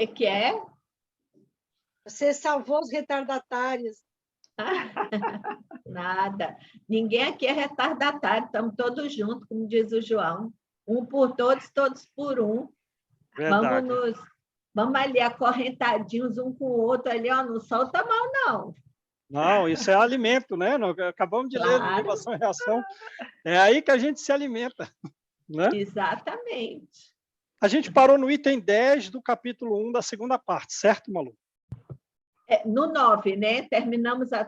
que é? Você salvou os retardatários. Nada. Ninguém aqui é retardatário, estamos todos juntos, como diz o João. Um por todos, todos por um. Verdade. Vamos ali acorrentadinhos um com o outro ali, ó, não solta a mão, não. Não, isso é alimento, né? Nós acabamos de ler no livro Claro, Ação e Reação. É aí que a gente se alimenta, né? exatamente. A gente parou no item 10 do capítulo 1 da segunda parte, certo, Malu? No 9, né?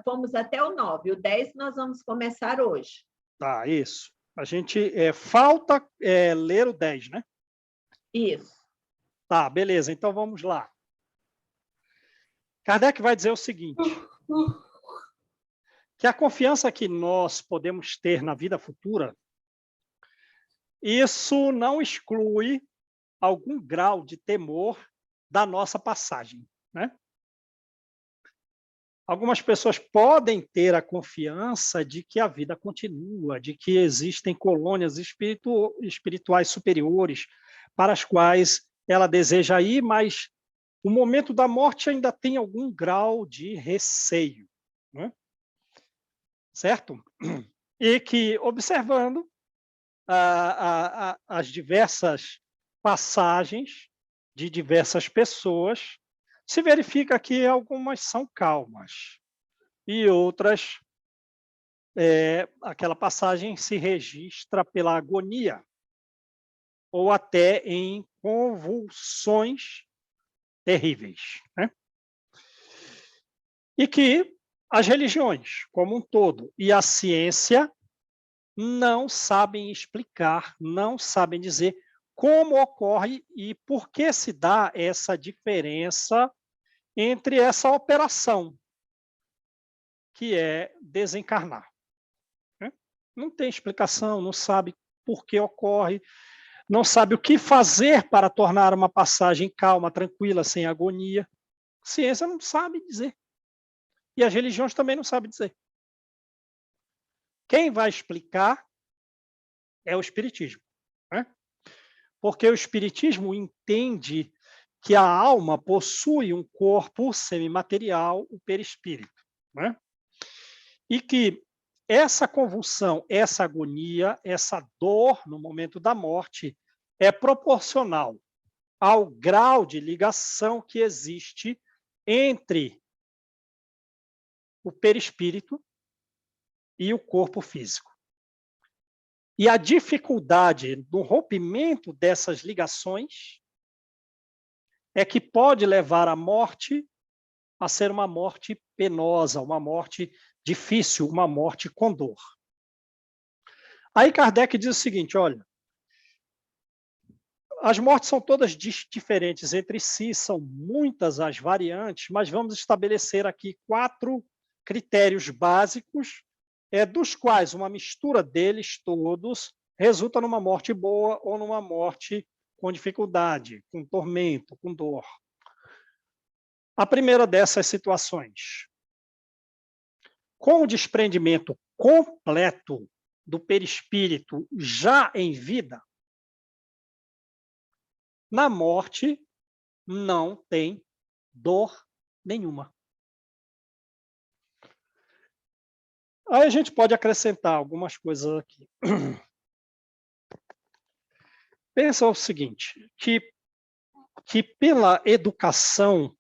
Fomos até o 9. O 10 nós vamos começar hoje. Tá, isso. A gente falta ler o 10, né? Isso. Tá, beleza. Então vamos lá. Kardec vai dizer o seguinte, que a confiança que nós podemos ter na vida futura, isso não exclui algum grau de temor da nossa passagem, né? Algumas pessoas podem ter a confiança de que a vida continua, de que existem colônias espirituais superiores para as quais ela deseja ir, mas o momento da morte ainda tem algum grau de receio, né? Certo? E que, observando as diversas passagens de diversas pessoas, se verifica que algumas são calmas e outras, aquela passagem se registra pela agonia ou até em convulsões terríveis, né? E que as religiões, como um todo, e a ciência não sabem explicar, não sabem dizer como ocorre e por que se dá essa diferença entre essa operação, que é desencarnar, né? Não tem explicação, não sabe por que ocorre, não sabe o que fazer para tornar uma passagem calma, tranquila, sem agonia. A ciência não sabe dizer. E as religiões também não sabem dizer. Quem vai explicar é o Espiritismo, né? Porque o Espiritismo entende que a alma possui um corpo semimaterial, o perispírito, né? E que essa convulsão, essa agonia, essa dor no momento da morte é proporcional ao grau de ligação que existe entre o perispírito e o corpo físico. E a dificuldade do rompimento dessas ligações é que pode levar à morte a ser uma morte penosa, uma morte difícil, uma morte com dor. Aí Kardec diz o seguinte, olha, as mortes são todas diferentes entre si, são muitas as variantes, mas vamos estabelecer aqui 4 critérios básicos, dos quais uma mistura deles todos resulta numa morte boa ou numa morte com dificuldade, com tormento, com dor. A primeira dessas situações, com o desprendimento completo do perispírito já em vida, na morte não tem dor nenhuma. Aí a gente pode acrescentar algumas coisas aqui. Pensa o seguinte, que pela educação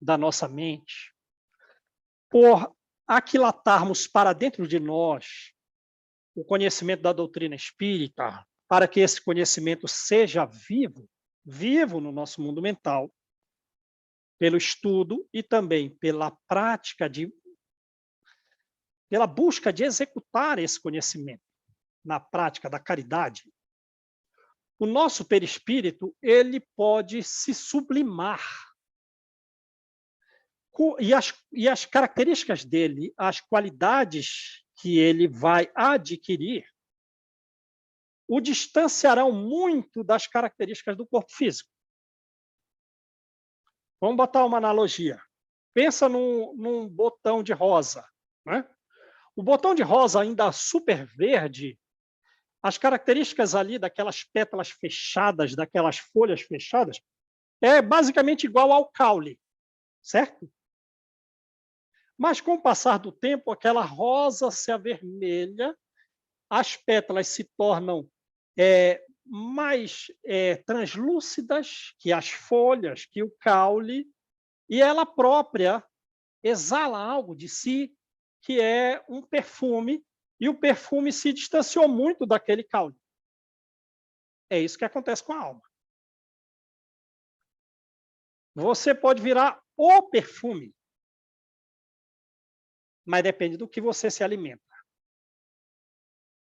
da nossa mente, por aquilatarmos para dentro de nós o conhecimento da doutrina espírita, para que esse conhecimento seja vivo no nosso mundo mental, pelo estudo e também pela prática pela busca de executar esse conhecimento na prática da caridade, o nosso perispírito ele pode se sublimar. E as características dele, as qualidades que ele vai adquirir, o distanciarão muito das características do corpo físico. Vamos botar uma analogia. Pensa num botão de rosa, né? O botão de rosa ainda super verde, as características ali daquelas pétalas fechadas, daquelas folhas fechadas, é basicamente igual ao caule, certo? Mas com o passar do tempo, aquela rosa se avermelha, as pétalas se tornam mais translúcidas que as folhas, que o caule, e ela própria exala algo de si, que é um perfume, e o perfume se distanciou muito daquele caule. É isso que acontece com a alma. Você pode virar o perfume, mas depende do que você se alimenta.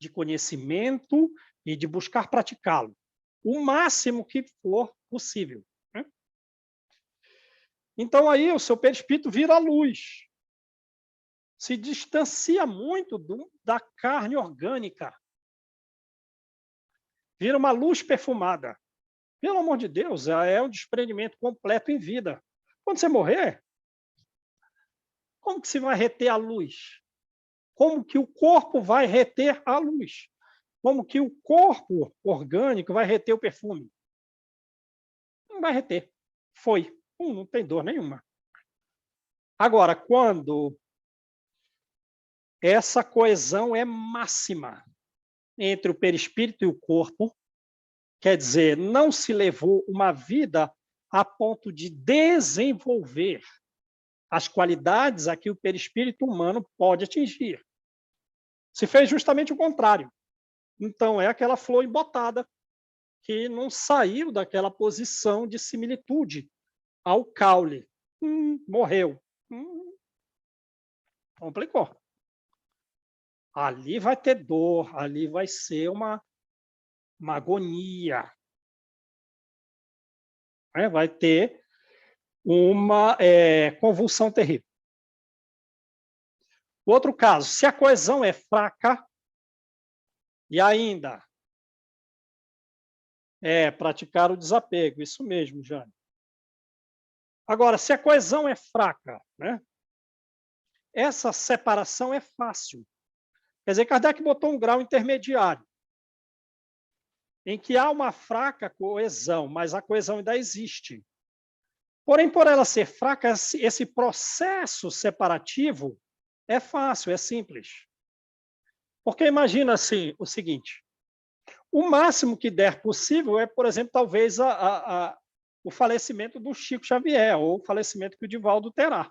De conhecimento e de buscar praticá-lo. O máximo que for possível. Né? Então, aí, o seu perispírito vira a luz. Se distancia muito da carne orgânica. Vira uma luz perfumada. Pelo amor de Deus, é um desprendimento completo em vida. Quando você morrer, como que se vai reter a luz? Como que o corpo vai reter a luz? Como que o corpo orgânico vai reter o perfume? Não vai reter. Foi. Não tem dor nenhuma. Agora, quando essa coesão é máxima entre o perispírito e o corpo, quer dizer, não se levou uma vida a ponto de desenvolver as qualidades a que o perispírito humano pode atingir. Se fez justamente o contrário. Então, é aquela flor embotada que não saiu daquela posição de similitude ao caule. Morreu. Complicou. Ali vai ter dor, ali vai ser uma agonia. Vai ter uma convulsão terrível. Outro caso, se a coesão é fraca, e ainda praticar o desapego, isso mesmo, Jane. Agora, se a coesão é fraca, né, essa separação é fácil. Quer dizer, Kardec botou um grau intermediário, em que há uma fraca coesão, mas a coesão ainda existe. Porém, por ela ser fraca, esse processo separativo é fácil, é simples. Porque imagina assim, o seguinte, o máximo que der possível é, por exemplo, talvez o falecimento do Chico Xavier, ou o falecimento que o Divaldo terá.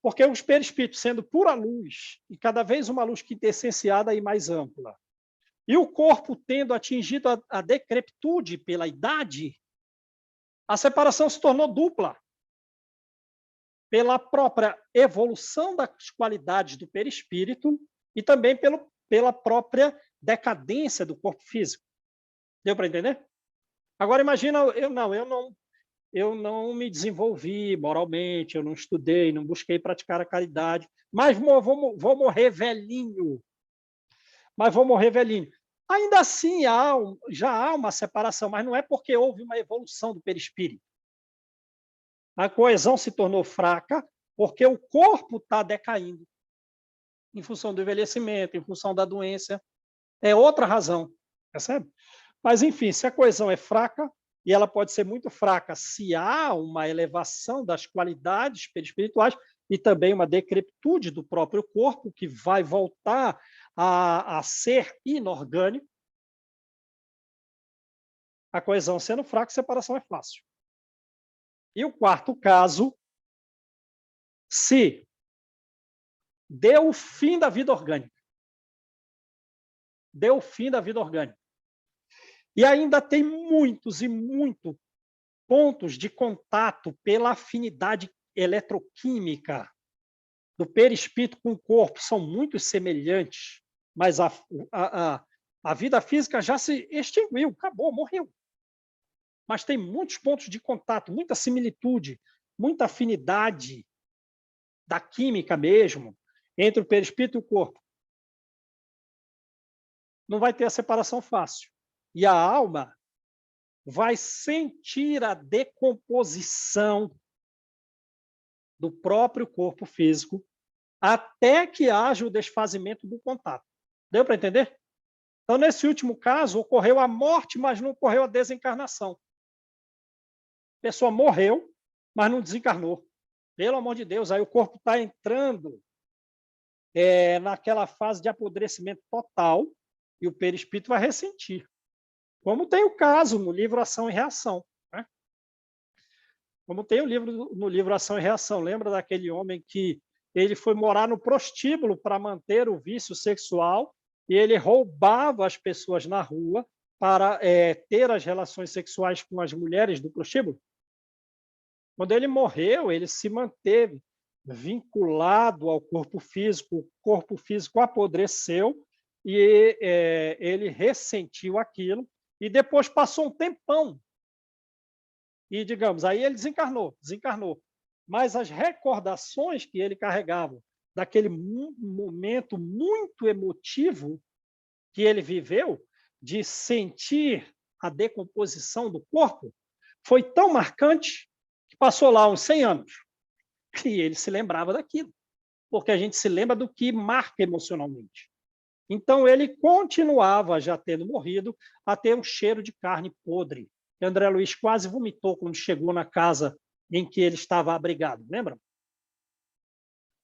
Porque os perispíritos sendo pura luz, e cada vez uma luz quintessenciada e mais ampla, e o corpo tendo atingido a decrepitude pela idade, a separação se tornou dupla. Pela própria evolução das qualidades do perispírito e também pela própria decadência do corpo físico. Deu para entender? Agora, imagina, eu não me desenvolvi moralmente, eu não estudei, não busquei praticar a caridade, mas vou morrer velhinho. Ainda assim, já há uma separação, mas não é porque houve uma evolução do perispírito. A coesão se tornou fraca porque o corpo está decaindo em função do envelhecimento, em função da doença. É outra razão, percebe? Mas, enfim, se a coesão é fraca, e ela pode ser muito fraca se há uma elevação das qualidades perispirituais e também uma decrepitude do próprio corpo, que vai voltar a ser inorgânico. A coesão sendo fraca, a separação é fácil. E o quarto caso, se deu o fim da vida orgânica. Deu o fim da vida orgânica. E ainda tem muitos pontos de contato pela afinidade eletroquímica do perispírito com o corpo, são muito semelhantes, mas a vida física já se extinguiu, acabou, morreu. Mas tem muitos pontos de contato, muita similitude, muita afinidade da química mesmo, entre o perispírito e o corpo. Não vai ter a separação fácil. E a alma vai sentir a decomposição do próprio corpo físico até que haja o desfazimento do contato. Deu para entender? Então, nesse último caso, ocorreu a morte, mas não ocorreu a desencarnação. pessoa morreu, mas não desencarnou. Pelo amor de Deus, aí o corpo está entrando naquela fase de apodrecimento total e o perispírito vai ressentir. Como tem o caso no livro Ação e Reação. Né? Como tem no livro Ação e Reação. Lembra daquele homem que ele foi morar no prostíbulo para manter o vício sexual e ele roubava as pessoas na rua para ter as relações sexuais com as mulheres do prostíbulo? Quando ele morreu, ele se manteve vinculado ao corpo físico, o corpo físico apodreceu e ele ressentiu aquilo e depois passou um tempão. E, digamos, aí ele desencarnou. Mas as recordações que ele carregava daquele momento muito emotivo que ele viveu, de sentir a decomposição do corpo, foi tão marcante que passou lá uns 100 anos. E ele se lembrava daquilo, porque a gente se lembra do que marca emocionalmente. Então, ele continuava, já tendo morrido, a ter um cheiro de carne podre. E André Luiz quase vomitou quando chegou na casa em que ele estava abrigado, lembra?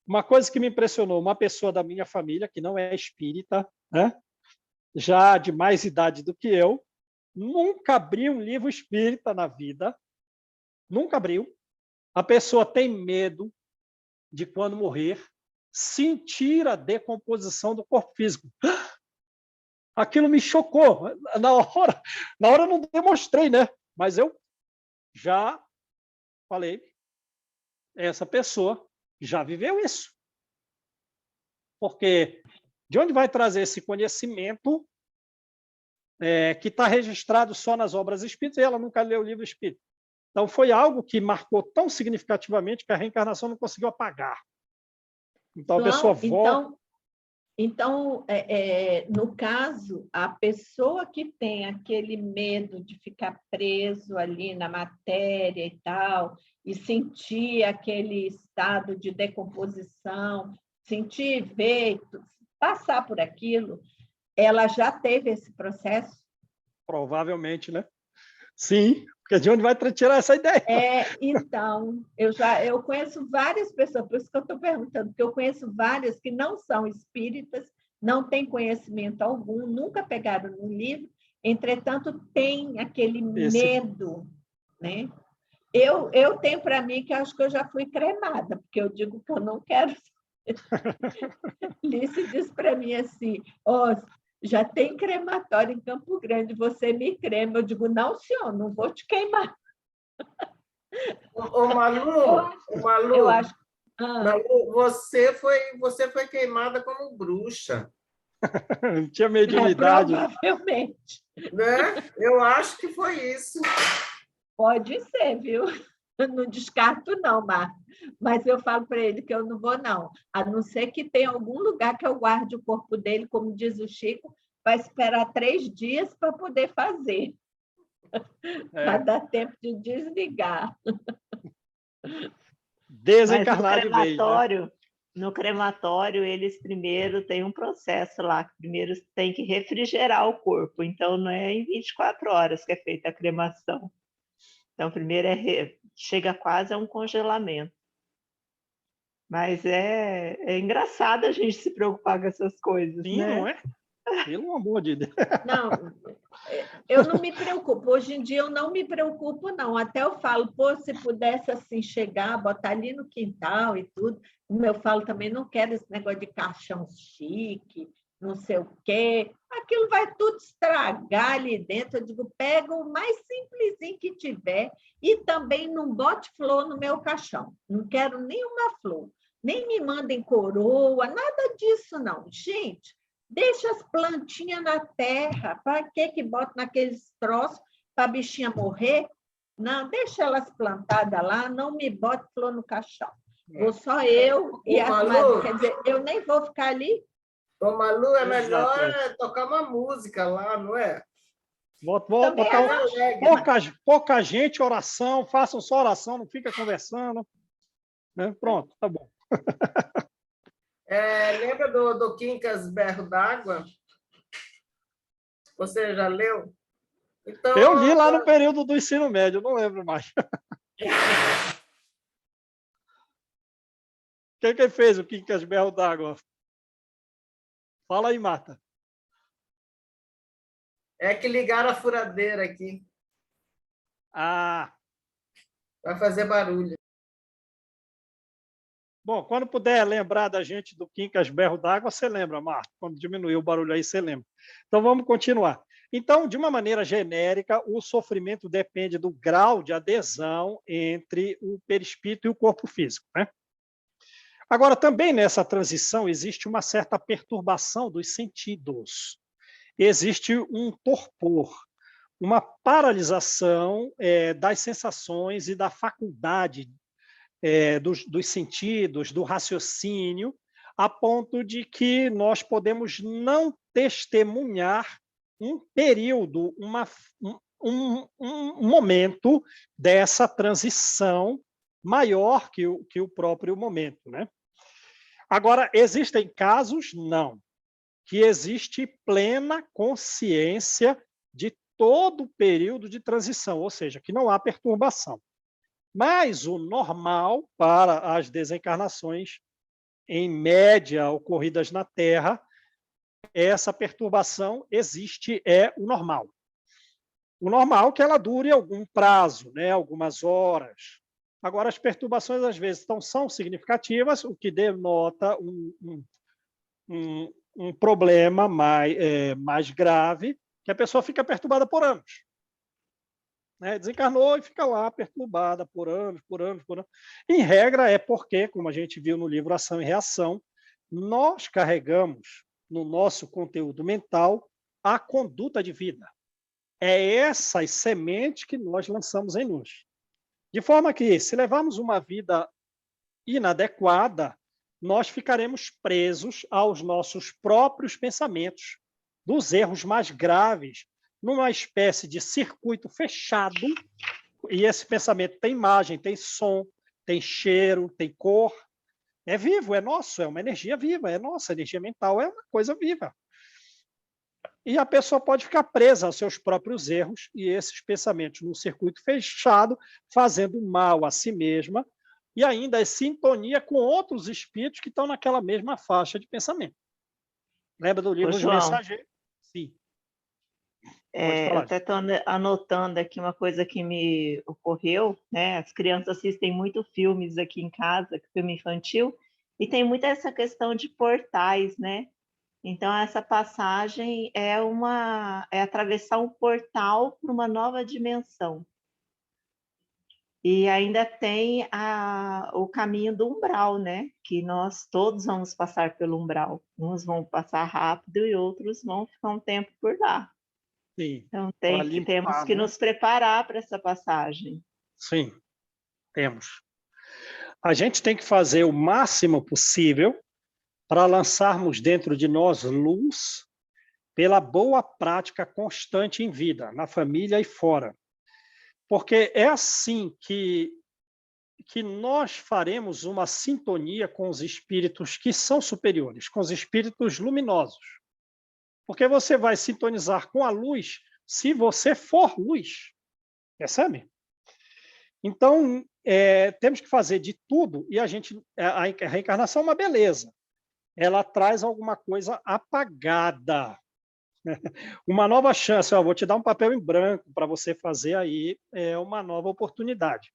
Uma coisa que me impressionou, uma pessoa da minha família, que não é espírita, né? Já de mais idade do que eu, nunca abriu um livro espírita na vida, nunca abriu. A pessoa tem medo de, quando morrer, sentir a decomposição do corpo físico. Aquilo me chocou. Na hora eu não demonstrei, né? Mas eu já falei, essa pessoa já viveu isso. Porque de onde vai trazer esse conhecimento que está registrado só nas obras espíritas e ela nunca leu o livro espírita? Então, foi algo que marcou tão significativamente que a reencarnação não conseguiu apagar. Então, a pessoa volta... Então, no caso, a pessoa que tem aquele medo de ficar preso ali na matéria e tal, e sentir aquele estado de decomposição, sentir, ver, passar por aquilo, ela já teve esse processo? Provavelmente, né? Sim, porque de onde vai tirar essa ideia? Então, eu conheço várias pessoas, por isso que eu estou perguntando, porque eu conheço várias que não são espíritas, não têm conhecimento algum, nunca pegaram no livro, entretanto, tem aquele medo, né? Eu tenho para mim que acho que eu já fui cremada, porque eu digo que eu não quero. Lício diz para mim assim, já tem crematório em Campo Grande, você me crema. Eu digo, não, senhor, não vou te queimar. Malu, eu acho... Malu, você foi queimada como bruxa. Não tinha mediunidade. Provavelmente. Né? Eu acho que foi isso. Pode ser, viu? Eu não descarto, não, Marta. Mas eu falo para ele que eu não vou, não. A não ser que tenha algum lugar que eu guarde o corpo dele, como diz o Chico, vai esperar 3 dias para poder fazer. Para dar tempo de desligar. Desencarnar de vez, né? No crematório, eles primeiro têm um processo lá, que primeiro tem que refrigerar o corpo. Então, não é em 24 horas que é feita a cremação. Então, primeiro chega quase a um congelamento. Mas é engraçado a gente se preocupar com essas coisas, Sim, né? não é? Pelo amor de Deus. Não, eu não me preocupo. Hoje em dia eu não me preocupo, não. Até eu falo, se pudesse assim chegar, botar ali no quintal e tudo. Como eu falo também, não quero esse negócio de caixão chique, não sei o quê. Aquilo vai tudo estragar ali dentro. Eu digo, pega o mais simplesinho que tiver e também não bote flor no meu caixão. Não quero nenhuma flor. Nem me mandem coroa, nada disso, não. Gente, deixa as plantinhas na terra. Para que bota naqueles troços para a bichinha morrer? Não, deixa elas plantadas lá, não me bote flor no caixão. Vou só eu e as madres. Quer dizer, eu nem vou ficar ali. Ô, Malu, é melhor tocar uma música lá, não é? Vou botar pouca gente, oração, façam só oração, não fica conversando. Né? Pronto, tá bom. Lembra do Quincas Berro d'Água? Você já leu? Então, eu li lá no período do ensino médio, não lembro mais. Quem fez o Quincas Berro d'Água? Fala aí, Marta. É que ligaram a furadeira aqui. Ah, Vai fazer barulho. bom, quando puder lembrar da gente do Quincas Berro d'Água, você lembra, Marta? Quando diminuir o barulho aí, você lembra. Então, vamos continuar. Então, de uma maneira genérica, o sofrimento depende do grau de adesão entre o perispírito e o corpo físico, né? Agora, também nessa transição existe uma certa perturbação dos sentidos. Existe um torpor, uma paralisação das sensações e da faculdade dos sentidos, do raciocínio, a ponto de que nós podemos não testemunhar um período, um momento dessa transição maior que o próprio momento, né? Agora, existem casos, não, que existe plena consciência de todo o período de transição, ou seja, que não há perturbação. Mas o normal para as desencarnações, em média, ocorridas na Terra, essa perturbação existe, é o normal. O normal é que ela dure algum prazo, né, algumas horas. Agora, as perturbações, às vezes, são significativas, o que denota um problema mais grave, que a pessoa fica perturbada por anos. Né? Desencarnou e fica lá perturbada por anos, por anos, por anos. Em regra, é porque, como a gente viu no livro Ação e Reação, nós carregamos no nosso conteúdo mental a conduta de vida. É essas sementes que nós lançamos em luz. De forma que, se levarmos uma vida inadequada, nós ficaremos presos aos nossos próprios pensamentos, dos erros mais graves, numa espécie de circuito fechado, e esse pensamento tem imagem, tem som, tem cheiro, tem cor, é vivo, é nosso, é uma energia viva, é nossa, a energia mental é uma coisa viva. E a pessoa pode ficar presa aos seus próprios erros e esses pensamentos num circuito fechado, fazendo mal a si mesma, e ainda em sintonia com outros espíritos que estão naquela mesma faixa de pensamento. Lembra do livro Os Mensageiros? Sim. Pode Eu falar. até estou anotando aqui uma coisa que me ocorreu, né? As crianças assistem muito filmes aqui em casa, filme infantil, e tem muito essa questão de portais, né? Então, essa passagem é atravessar um portal para uma nova dimensão. E ainda tem o caminho do umbral, né? Que nós todos vamos passar pelo umbral. Uns vão passar rápido e outros vão ficar um tempo por lá. Sim. Então, Limpar, temos que nos preparar para essa passagem. Sim, temos. A gente tem que fazer o máximo possível para lançarmos dentro de nós luz pela boa prática constante em vida, na família e fora. Porque é assim que nós faremos uma sintonia com os espíritos que são superiores, com os espíritos luminosos. Porque você vai sintonizar com a luz se você for luz. Percebe? Então, temos que fazer de tudo, e a reencarnação é uma beleza. Ela traz alguma coisa apagada. Uma nova chance, vou te dar um papel em branco para você fazer aí uma nova oportunidade.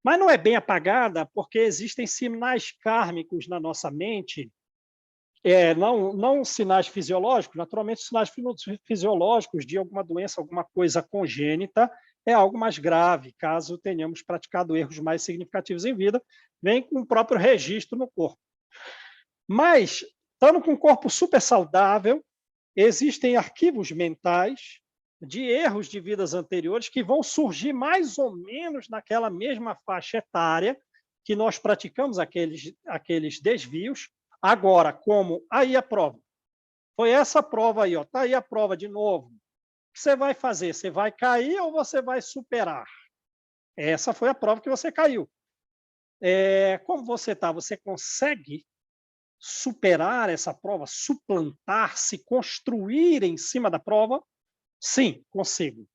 Mas não é bem apagada, porque existem sinais kármicos na nossa mente, não sinais fisiológicos, naturalmente sinais fisiológicos de alguma doença, alguma coisa congênita, é algo mais grave, caso tenhamos praticado erros mais significativos em vida, vem com o próprio registro no corpo. Mas, estando com um corpo super saudável, existem arquivos mentais de erros de vidas anteriores que vão surgir mais ou menos naquela mesma faixa etária que nós praticamos aqueles desvios. Agora, como aí a prova? Foi essa prova aí, está aí a prova de novo. O que você vai fazer? Você vai cair ou você vai superar? Essa foi a prova que você caiu. Como você está? Você consegue superar essa prova, suplantar, se construir em cima da prova? Sim, consigo.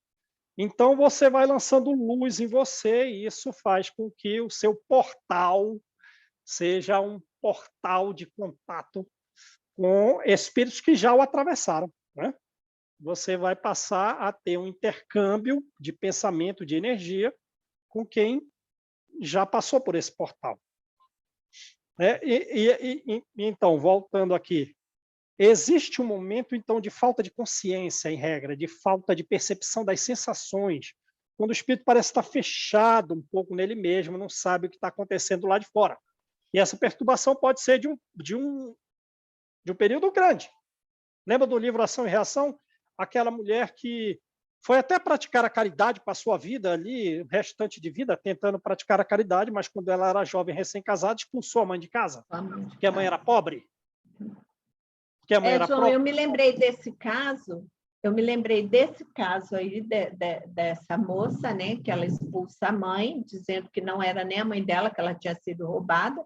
Então, você vai lançando luz em você e isso faz com que o seu portal seja um portal de contato com espíritos que já o atravessaram, né? Você vai passar a ter um intercâmbio de pensamento, de energia, com quem já passou por esse portal. Então, voltando aqui, existe um momento, então, de falta de consciência, em regra, de falta de percepção das sensações, quando o espírito parece estar fechado um pouco nele mesmo, não sabe o que está acontecendo lá de fora. E essa perturbação pode ser de um período grande. Lembra do livro Ação e Reação? Aquela mulher que foi até praticar a caridade para a sua vida ali, o restante de vida, tentando praticar a caridade, mas quando ela era jovem, recém-casada, expulsou a mãe de casa, porque a mãe era pobre. Porque a mãe era João, pobre. eu me lembrei desse caso aí, dessa moça, né, que ela expulsa a mãe, dizendo que não era nem a mãe dela, que ela tinha sido roubada.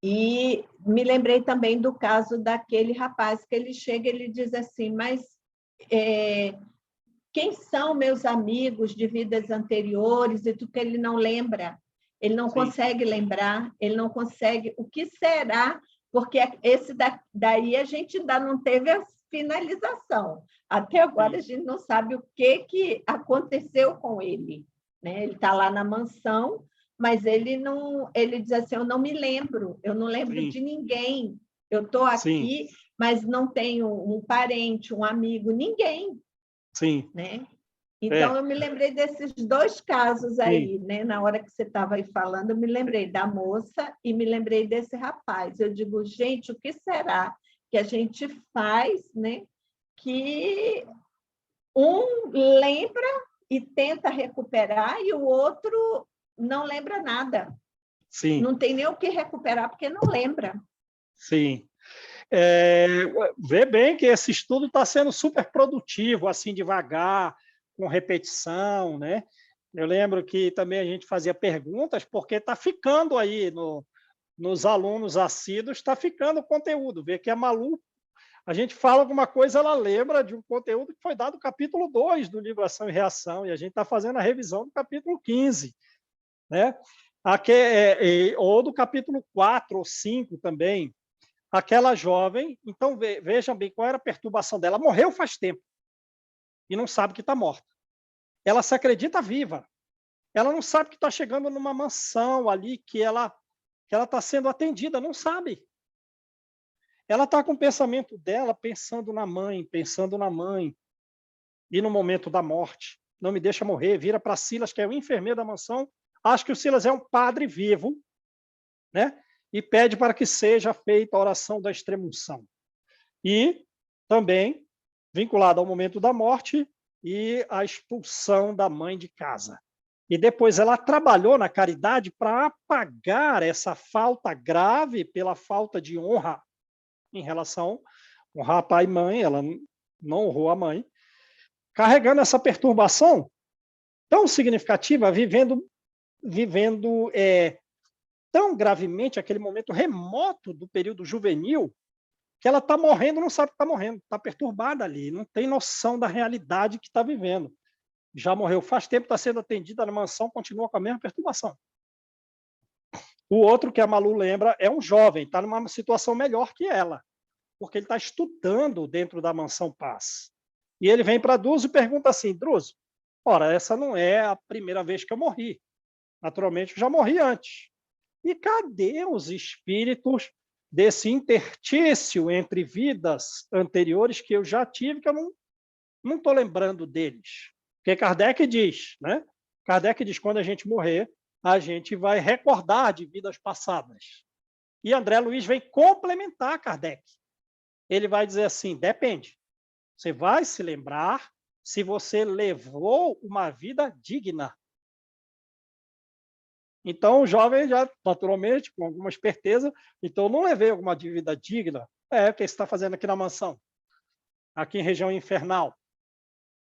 E me lembrei também do caso daquele rapaz que ele chega e ele diz assim, mas quem são meus amigos de vidas anteriores? E tudo que ele não lembra, ele não consegue lembrar, ele não consegue. O que será? Porque esse daí a gente ainda não teve a finalização. Até agora a gente não sabe o que aconteceu com ele, né? Ele está lá na mansão, mas ele diz assim, eu não me lembro, eu não lembro de ninguém. Eu estou aqui, mas não tenho um parente, um amigo, ninguém. Sim. Né? Então, eu me lembrei desses dois casos aí, né? Na hora que você estava aí falando, eu me lembrei da moça e me lembrei desse rapaz. Eu digo, gente, o que será que a gente faz, né? Que um lembra e tenta recuperar e o outro não lembra nada. Sim. Não tem nem o que recuperar porque não lembra. Sim. Vê bem que esse estudo está sendo super produtivo, assim, devagar, com repetição, né? Eu lembro que também a gente fazia perguntas, porque está ficando aí nos alunos assíduos, está ficando conteúdo. Vê que a Malu, a gente fala alguma coisa, ela lembra de um conteúdo que foi dado no capítulo 2 do livro Ação e Reação, e a gente está fazendo a revisão do capítulo 15, né? Ou do capítulo 4 ou 5 também. Aquela jovem, então vejam bem qual era a perturbação dela. Morreu faz tempo e não sabe que está morta. Ela se acredita viva. Ela não sabe que está chegando numa mansão ali, que ela está sendo atendida, não sabe. Ela está com o pensamento dela pensando na mãe. E no momento da morte, não me deixa morrer, vira para Silas, que é o enfermeiro da mansão, acha que o Silas é um padre vivo, né? E pede para que seja feita a oração da extrema-unção. E também vinculado ao momento da morte e a expulsão da mãe de casa. E depois ela trabalhou na caridade para apagar essa falta grave pela falta de honra em relação a honrar pai e mãe, ela não honrou a mãe, carregando essa perturbação tão significativa, vivendo tão gravemente aquele momento remoto do período juvenil, que ela está morrendo, não sabe que está morrendo, está perturbada ali, não tem noção da realidade que está vivendo. Já morreu faz tempo, está sendo atendida na mansão, continua com a mesma perturbação. O outro, que a Malu lembra, é um jovem, está numa situação melhor que ela, porque ele está estudando dentro da Mansão Paz. E ele vem para Druso e pergunta assim, Druso, ora, essa não é a primeira vez que eu morri. Naturalmente, eu já morri antes. E cadê os espíritos desse interstício entre vidas anteriores que eu já tive, que eu não estou lembrando deles? Porque Kardec diz, né? Kardec diz, quando a gente morrer, a gente vai recordar de vidas passadas. E André Luiz vem complementar Kardec. Ele vai dizer assim, depende. Você vai se lembrar se você levou uma vida digna. Então, o jovem já, naturalmente, com alguma esperteza, então, não levei alguma vida digna. O que você está fazendo aqui na mansão? Aqui em região infernal.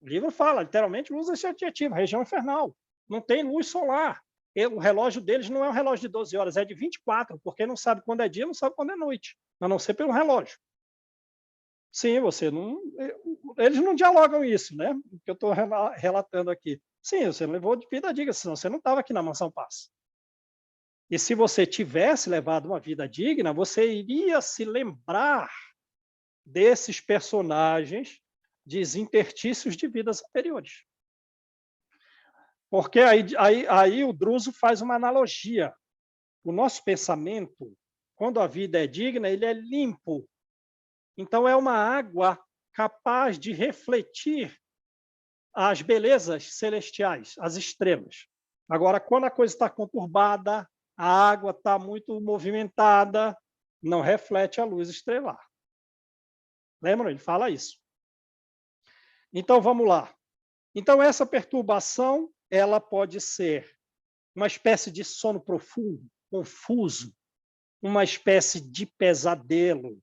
O livro fala, literalmente, usa esse adjetivo, região infernal. Não tem luz solar. O relógio deles não é um relógio de 12 horas, é de 24, porque não sabe quando é dia, não sabe quando é noite, a não ser pelo relógio. Sim, você não. Eles não dialogam isso, né? O que eu estou relatando aqui. Sim, você não levou de vida digna, senão você não estava aqui na Mansão Paz. E se você tivesse levado uma vida digna, você iria se lembrar desses personagens de interstícios de vidas anteriores. Porque aí o Druso faz uma analogia. O nosso pensamento, quando a vida é digna, ele é limpo. Então, é uma água capaz de refletir as belezas celestiais, as estrelas. Agora, quando a coisa está conturbada, a água está muito movimentada, não reflete a luz estelar. Lembram? Ele fala isso. Então, vamos lá. Então, essa perturbação, ela pode ser uma espécie de sono profundo, confuso, uma espécie de pesadelo,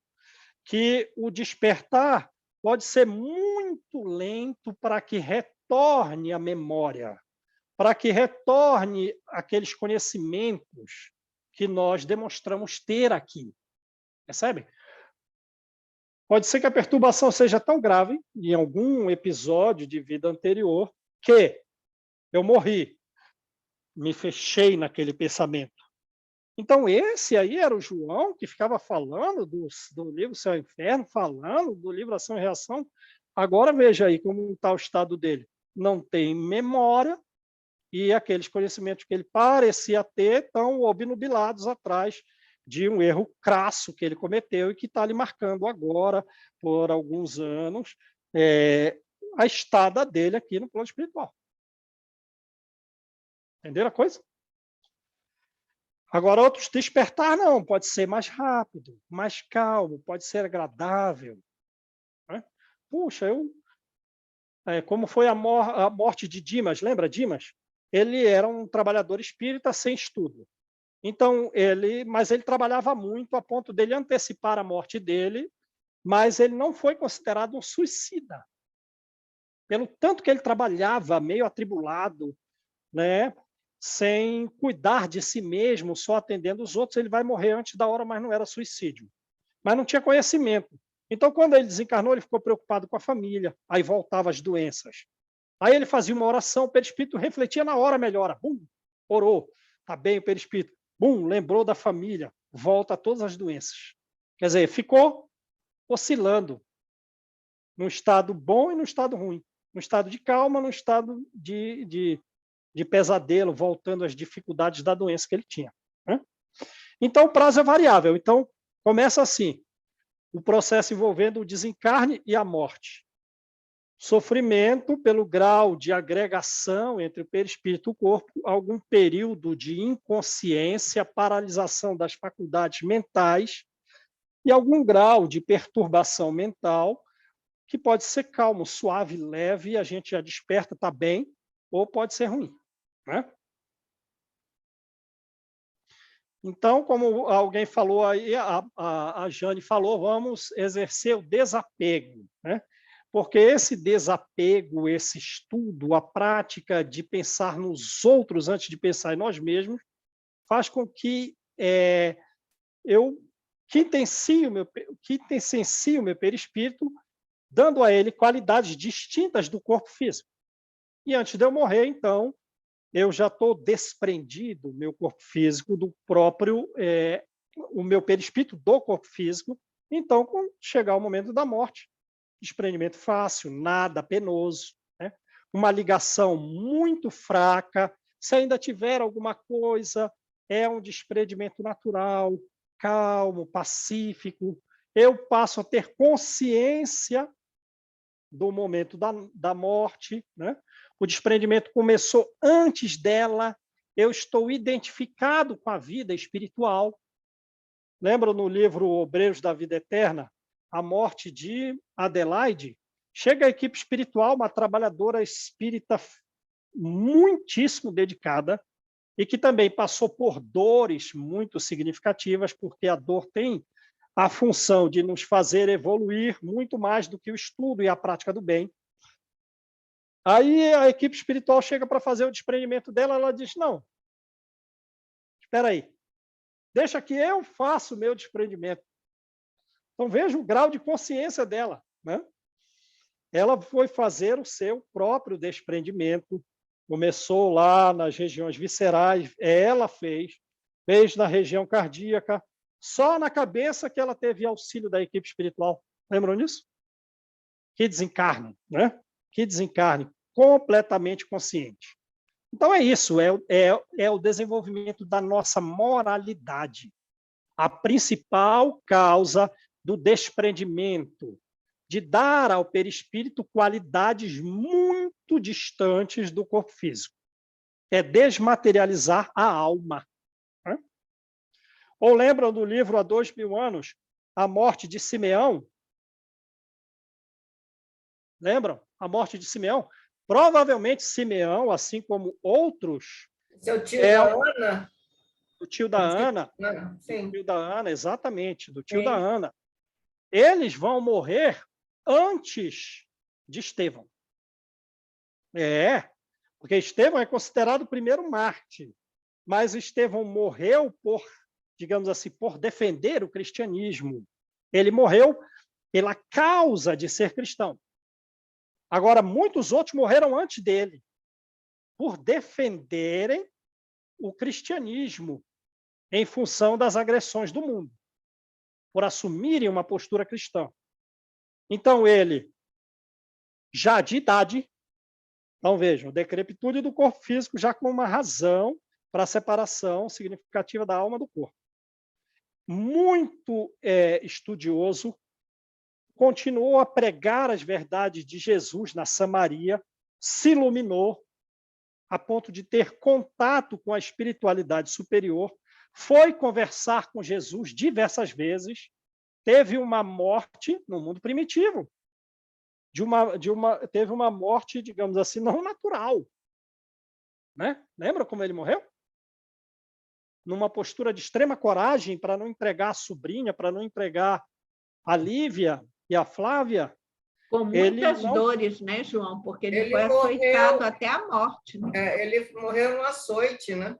que o despertar pode ser muito lento para que retorne a memória, para que retorne aqueles conhecimentos que nós demonstramos ter aqui. Percebe? Pode ser que a perturbação seja tão grave, em algum episódio de vida anterior, que eu morri, me fechei naquele pensamento. Então, esse aí era o João que ficava falando do livro Céu e Inferno, falando do livro Ação e Reação. Agora veja aí como está o estado dele. Não tem memória e aqueles conhecimentos que ele parecia ter estão obnubilados atrás de um erro crasso que ele cometeu e que está lhe marcando agora, por alguns anos, a estada dele aqui no plano espiritual. Entenderam a coisa? Agora, outros despertar não, pode ser mais rápido, mais calmo, pode ser agradável. Né? Puxa, como foi a morte de Dimas, lembra Dimas? Ele era um trabalhador espírita sem estudo. Então, mas ele trabalhava muito a ponto dele antecipar a morte dele, mas ele não foi considerado um suicida. Pelo tanto que ele trabalhava meio atribulado, né? Sem cuidar de si mesmo, só atendendo os outros, ele vai morrer antes da hora, mas não era suicídio. Mas não tinha conhecimento. Então, quando ele desencarnou, ele ficou preocupado com a família, aí voltava as doenças. Aí ele fazia uma oração, o perispírito refletia na hora, melhora. Bum, orou, está bem o perispírito. Bum, lembrou da família, volta a todas as doenças. Quer dizer, ficou oscilando num estado bom e num estado ruim. No estado de calma, no estado de pesadelo, voltando às dificuldades da doença que ele tinha. Né? Então, o prazo é variável. Então, começa assim, o processo envolvendo o desencarne e a morte. Sofrimento pelo grau de agregação entre o perispírito e o corpo, algum período de inconsciência, paralisação das faculdades mentais e algum grau de perturbação mental, que pode ser calmo, suave, leve, a gente já desperta, está bem, ou pode ser ruim. Né? Então, como alguém falou aí, a Jane falou, vamos exercer o desapego, né? Porque esse desapego, esse estudo, a prática de pensar nos outros antes de pensar em nós mesmos, faz com que eu quintencie o meu perispírito, dando a ele qualidades distintas do corpo físico. E antes de eu morrer, então, eu já estou desprendido, meu corpo físico, do próprio, o meu perispírito do corpo físico. Então, quando chegar o momento da morte, desprendimento fácil, nada penoso, né? Uma ligação muito fraca, se ainda tiver alguma coisa, é um desprendimento natural, calmo, pacífico. Eu passo a ter consciência do momento da morte, né? O desprendimento começou antes dela, eu estou identificado com a vida espiritual. Lembra no livro Obreiros da Vida Eterna, a morte de Adelaide? Chega a equipe espiritual, uma trabalhadora espírita muitíssimo dedicada e que também passou por dores muito significativas, porque a dor tem a função de nos fazer evoluir muito mais do que o estudo e a prática do bem. Aí a equipe espiritual chega para fazer o desprendimento dela, ela diz, não, espera aí, deixa que eu faça o meu desprendimento. Então, veja o grau de consciência dela, né? Ela foi fazer o seu próprio desprendimento, começou lá nas regiões viscerais, ela fez na região cardíaca, só na cabeça que ela teve auxílio da equipe espiritual. Lembram disso? Que desencarne, né? Que desencarne, completamente consciente. Então, é isso, é o desenvolvimento da nossa moralidade. A principal causa do desprendimento, de dar ao perispírito qualidades muito distantes do corpo físico. É desmaterializar a alma. Né? Ou lembram do livro Há 2000 anos, A Morte de Simeão? Lembram? A morte de Simeão? Provavelmente Simeão, assim como outros... Seu tio da Ana? O tio da Ana. Sim. Do tio da Ana, exatamente, do tio Sim. da Ana. Eles vão morrer antes de Estevão. Porque Estevão é considerado o primeiro mártir, mas Estevão morreu por, digamos assim, por defender o cristianismo. Ele morreu pela causa de ser cristão. Agora, muitos outros morreram antes dele, por defenderem o cristianismo em função das agressões do mundo, por assumirem uma postura cristã. Então, ele, já de idade, então vejam, decrepitude do corpo físico já com uma razão para a separação significativa da alma do corpo. Muito estudioso, continuou a pregar as verdades de Jesus na Samaria, se iluminou a ponto de ter contato com a espiritualidade superior, foi conversar com Jesus diversas vezes, teve uma morte no mundo primitivo, teve uma morte, digamos assim, não natural. Né? Lembra como ele morreu? Numa postura de extrema coragem para não entregar a sobrinha, para não entregar a Lívia e a Flávia. Com muitas dores, né, João? Porque ele foi açoitado até a morte. Né? Ele morreu no açoite, né?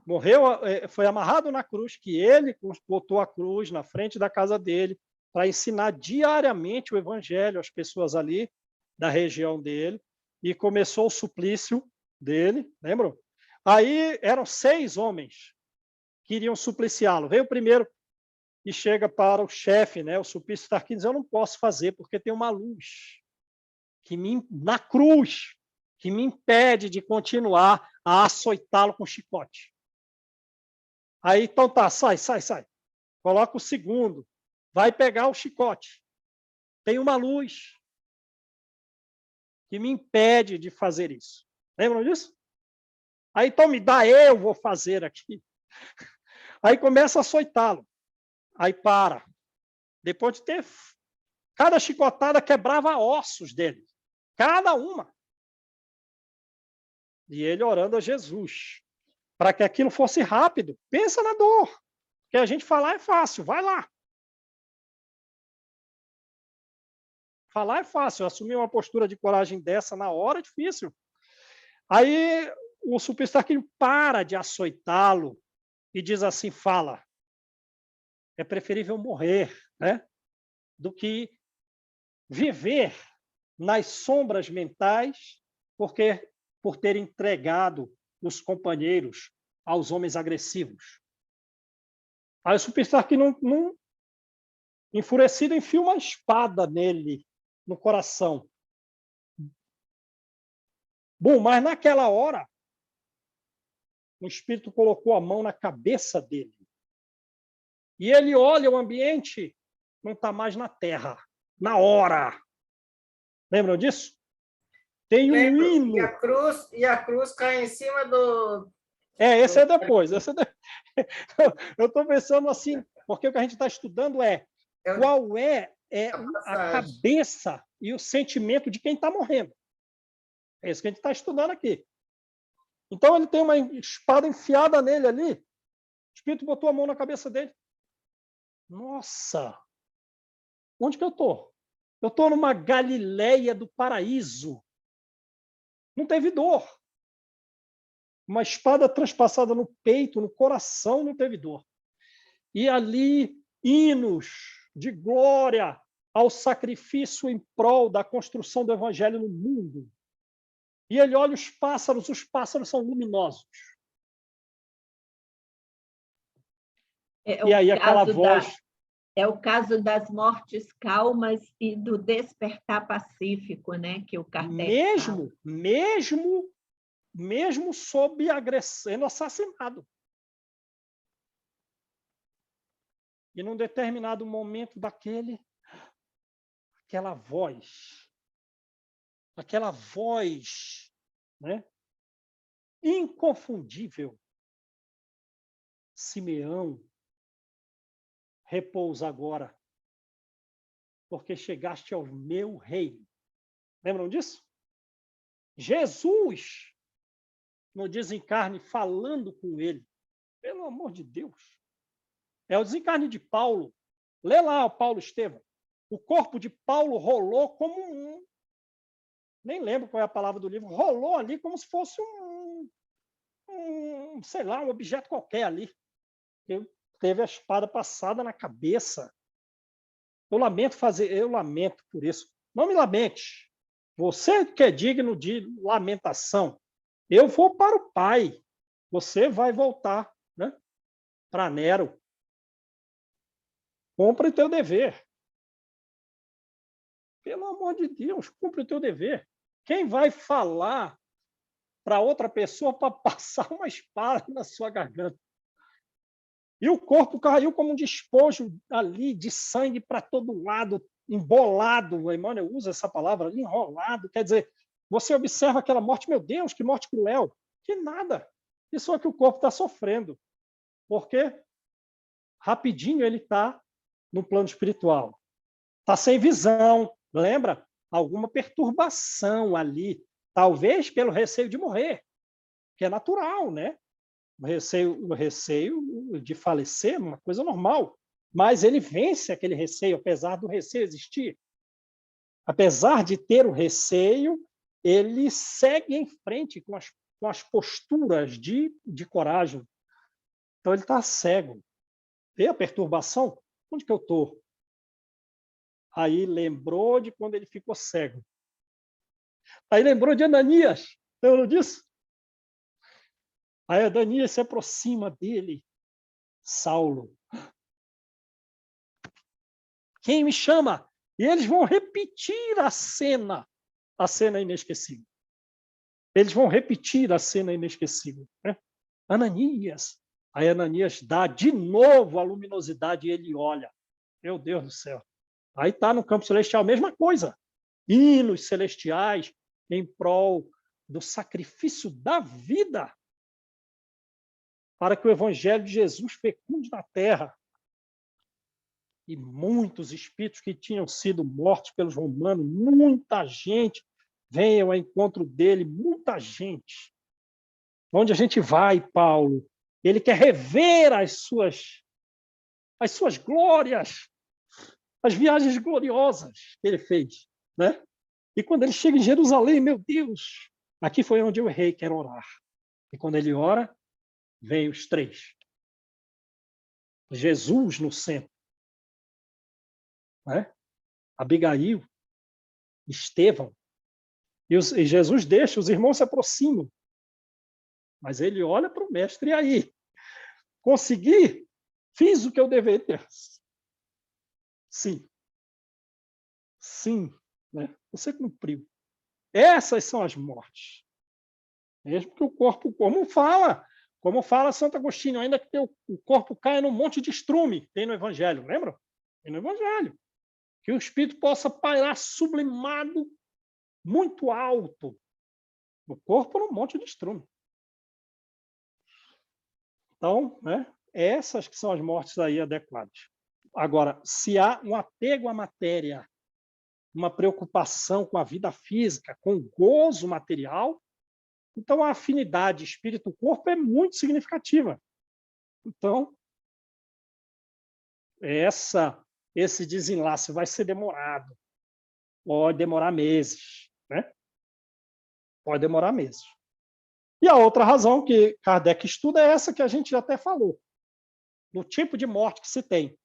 Morreu, foi amarrado na cruz, que ele botou a cruz na frente da casa dele para ensinar diariamente o evangelho às pessoas ali da região dele, e começou o suplício dele, lembram? Aí eram 6 homens que iriam supliciá-lo. Veio o primeiro e chega para o chefe, né, o suplício Tarquínio, diz: eu não posso fazer porque tem uma luz na cruz que me impede de continuar a açoitá-lo com chicote. Aí, então tá, sai. Coloca o segundo, vai pegar o chicote. Tem uma luz que me impede de fazer isso. Lembram disso? Aí, então me dá, eu vou fazer aqui. Aí começa a açoitá-lo. Aí para. Depois de ter... Cada chicotada quebrava ossos dele. Cada uma. E ele orando a Jesus, para que aquilo fosse rápido. Pensa na dor. Porque a gente falar é fácil, vai lá. Falar é fácil, assumir uma postura de coragem dessa na hora é difícil. Aí o Suplício Tarquínio para de açoitá-lo e diz assim, fala, é preferível morrer, né, do que viver nas sombras mentais por ter entregado os companheiros aos homens agressivos. Aí o Suplício Tarquínio, enfurecido, enfia uma espada nele, no coração. Bom, mas naquela hora, o Espírito colocou a mão na cabeça dele. E ele olha o ambiente, não está mais na terra, na hora. Lembram disso? Tem um hino. E a cruz cai em cima do... Esse é depois. Eu estou pensando assim, porque o que a gente está estudando qual é a cabeça e o sentimento de quem está morrendo. É isso que a gente está estudando aqui. Então, ele tem uma espada enfiada nele ali. O Espírito botou a mão na cabeça dele. Nossa! Onde que eu estou? Eu estou numa Galileia do paraíso. Não teve dor. Uma espada transpassada no peito, no coração, não teve dor. E ali, hinos de glória ao sacrifício em prol da construção do evangelho no mundo. E ele olha os pássaros são luminosos. E aí aquela voz... É o caso das mortes calmas e do despertar pacífico, né? Que o Kardec fala. Mesmo sob agressão, sendo assassinado. E num determinado momento aquela voz, né? Inconfundível. Simeão, repousa agora, porque chegaste ao meu reino. Lembram disso? Jesus, no desencarne, falando com ele. Pelo amor de Deus. É o desencarne de Paulo. Lê lá o Paulo Estevão. O corpo de Paulo rolou como nem lembro qual é a palavra do livro, rolou ali como se fosse sei lá, um objeto qualquer ali. Teve a espada passada na cabeça. Eu lamento por isso. Não me lamente. Você que é digno de lamentação, eu vou para o Pai. Você vai voltar, né, para Nero. Cumpre o teu dever. Pelo amor de Deus, cumpre o teu dever. Quem vai falar para outra pessoa para passar uma espada na sua garganta? E o corpo caiu como um despojo ali de sangue para todo lado, embolado. O Emmanuel usa essa palavra ali, enrolado. Quer dizer, você observa aquela morte, meu Deus, que morte cruel. Que nada. Isso é que o corpo está sofrendo. Porque rapidinho ele está no plano espiritual. Está sem visão. Lembra? Alguma perturbação ali. Talvez pelo receio de morrer. Que é natural, né? O receio de falecer é uma coisa normal, mas ele vence aquele receio, apesar do receio existir. Apesar de ter o receio, ele segue em frente com as posturas de coragem. Então, ele está cego. Vê a perturbação? Onde que eu estou? Aí lembrou de quando ele ficou cego. Aí lembrou de Ananias. Lembra disso? Aí Ananias se aproxima dele. Saulo. Quem me chama? E eles vão repetir a cena inesquecível. Eles vão repetir a cena inesquecível. Né? Ananias. Aí Ananias dá de novo a luminosidade e ele olha. Meu Deus do céu. Aí está no campo celestial, mesma coisa. Hinos celestiais em prol do sacrifício da vida, para que o evangelho de Jesus fecunde na terra. E muitos espíritos que tinham sido mortos pelos romanos, muita gente vem ao encontro dele, muita gente. Onde a gente vai, Paulo? Ele quer rever as suas glórias, as viagens gloriosas que ele fez, né? E quando ele chega em Jerusalém, meu Deus, aqui foi onde eu errei, quero orar. E quando ele ora, vem os três. Jesus no centro. Né? Abigail, Estevão. E Jesus deixa, os irmãos se aproximam. Mas ele olha para o mestre, e aí? Consegui? Fiz o que eu deveria? Sim. Sim. Né? Você cumpriu. Essas são as mortes. Mesmo que o corpo, como fala Santo Agostinho, ainda que o corpo caia num monte de estrume, tem no Evangelho, lembra? Tem no Evangelho. Que o espírito possa pairar sublimado, muito alto, no corpo num monte de estrume. Então, né, essas que são as mortes aí adequadas. Agora, se há um apego à matéria, uma preocupação com a vida física, com o gozo material, então a afinidade espírito-corpo é muito significativa. Então, esse desenlace vai ser demorado. Pode demorar meses. Né? Pode demorar meses. E a outra razão que Kardec estuda é essa que a gente até falou. No tipo de morte que se tem.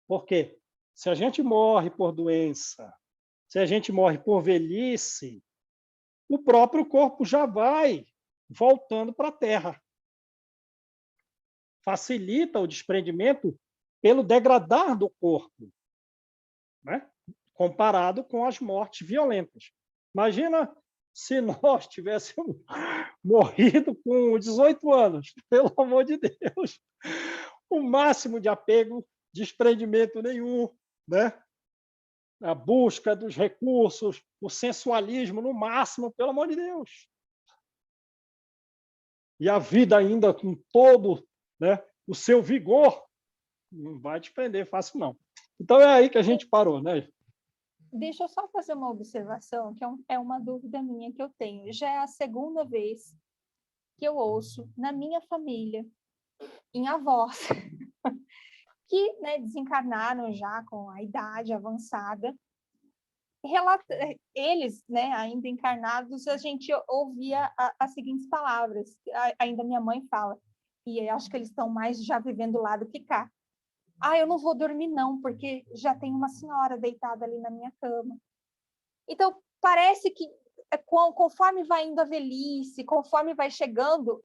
Por quê? Se a gente morre por doença, se a gente morre por velhice, o próprio corpo já vai voltando para a Terra. Facilita o desprendimento pelo degradar do corpo, né? Comparado com as mortes violentas. Imagina se nós tivéssemos morrido com 18 anos, pelo amor de Deus. O máximo de apego, desprendimento nenhum, né? A busca dos recursos, o sensualismo no máximo, pelo amor de Deus. E a vida ainda com todo, né, o seu vigor, não vai desprender fácil, não. Então, é aí que a gente parou, né? Deixa eu só fazer uma observação, que é uma dúvida minha que eu tenho. Já é a segunda vez que eu ouço na minha família, em avós, que, né, desencarnaram já com a idade avançada. Eles, né, ainda encarnados, a gente ouvia as seguintes palavras. Ainda minha mãe fala, e eu acho que eles estão mais já vivendo lá do que cá. Eu não vou dormir não, porque já tem uma senhora deitada ali na minha cama. Então, parece que conforme vai indo a velhice, conforme vai chegando,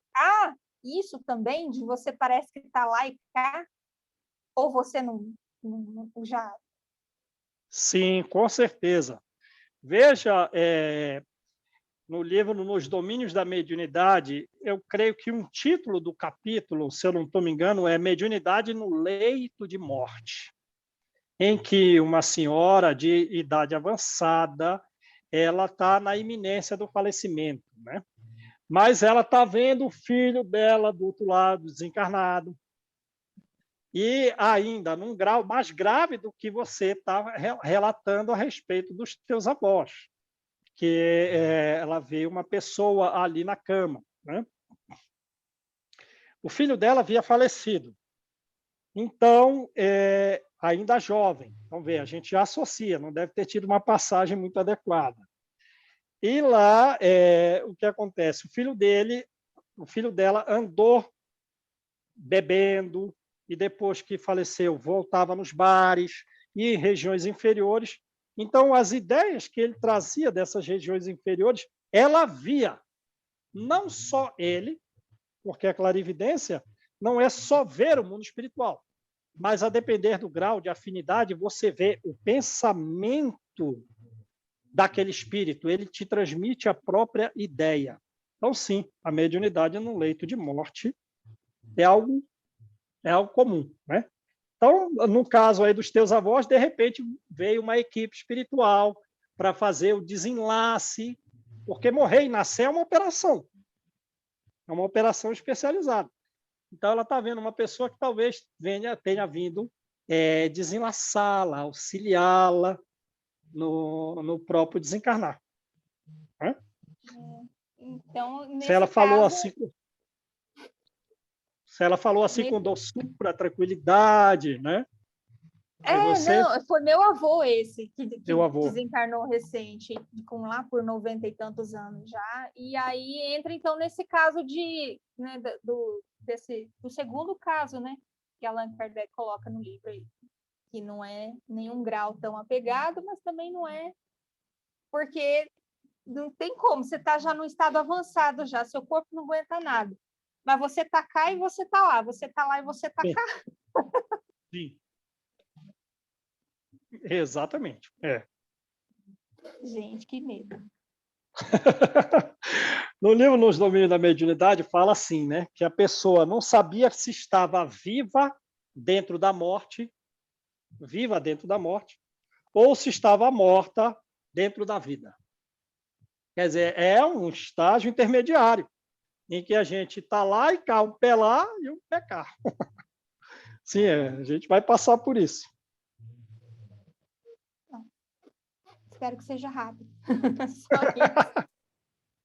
isso também de você parece que está lá e cá, ou você não já... Sim, com certeza. Veja, no livro Nos Domínios da Mediunidade, eu creio que um título do capítulo, se eu não estou me engano, é Mediunidade no Leito de Morte, em que uma senhora de idade avançada, ela está na iminência do falecimento, né? Mas ela está vendo o filho dela do outro lado, desencarnado, e ainda num grau mais grave do que você está relatando a respeito dos teus avós, que ela vê uma pessoa ali na cama, né? O filho dela havia falecido, então, ainda jovem. Então, vê, a gente já associa, não deve ter tido uma passagem muito adequada. E lá, o que acontece? O filho dela andou bebendo, e depois que faleceu, voltava nos bares e em regiões inferiores. Então, as ideias que ele trazia dessas regiões inferiores, ela via, não só ele, porque a clarividência não é só ver o mundo espiritual, mas a depender do grau de afinidade, você vê o pensamento daquele espírito, ele te transmite a própria ideia. Então, sim, a mediunidade no leito de morte é algo comum, né? Então, no caso aí dos teus avós, de repente veio uma equipe espiritual para fazer o desenlace, porque morrer e nascer é uma operação especializada. Então, ela está vendo uma pessoa que talvez tenha vindo desenlaçá-la, auxiliá-la no próprio desencarnar. Né? Então, nesse Se ela falou caso... assim... Se ela falou assim com doçura, tranquilidade, né? Não, foi meu avô esse, que desencarnou recente, lá por 90 e tantos anos já, e aí entra então nesse caso né, do segundo caso, né, que Allan Kardec coloca no livro aí, que não é nenhum grau tão apegado, mas também não é, porque não tem como, você está já num estado avançado já, seu corpo não aguenta nada. Mas você está cá e você está lá, você está lá e você está cá. Sim. Exatamente. Gente, que medo. No livro Nos Domínios da Mediunidade, fala assim, né? Que a pessoa não sabia se estava viva dentro da morte, ou se estava morta dentro da vida. Quer dizer, é um estágio intermediário, em que a gente está lá e cá, um pé lá e um pé cá. Sim, a gente vai passar por isso. Espero que seja rápido.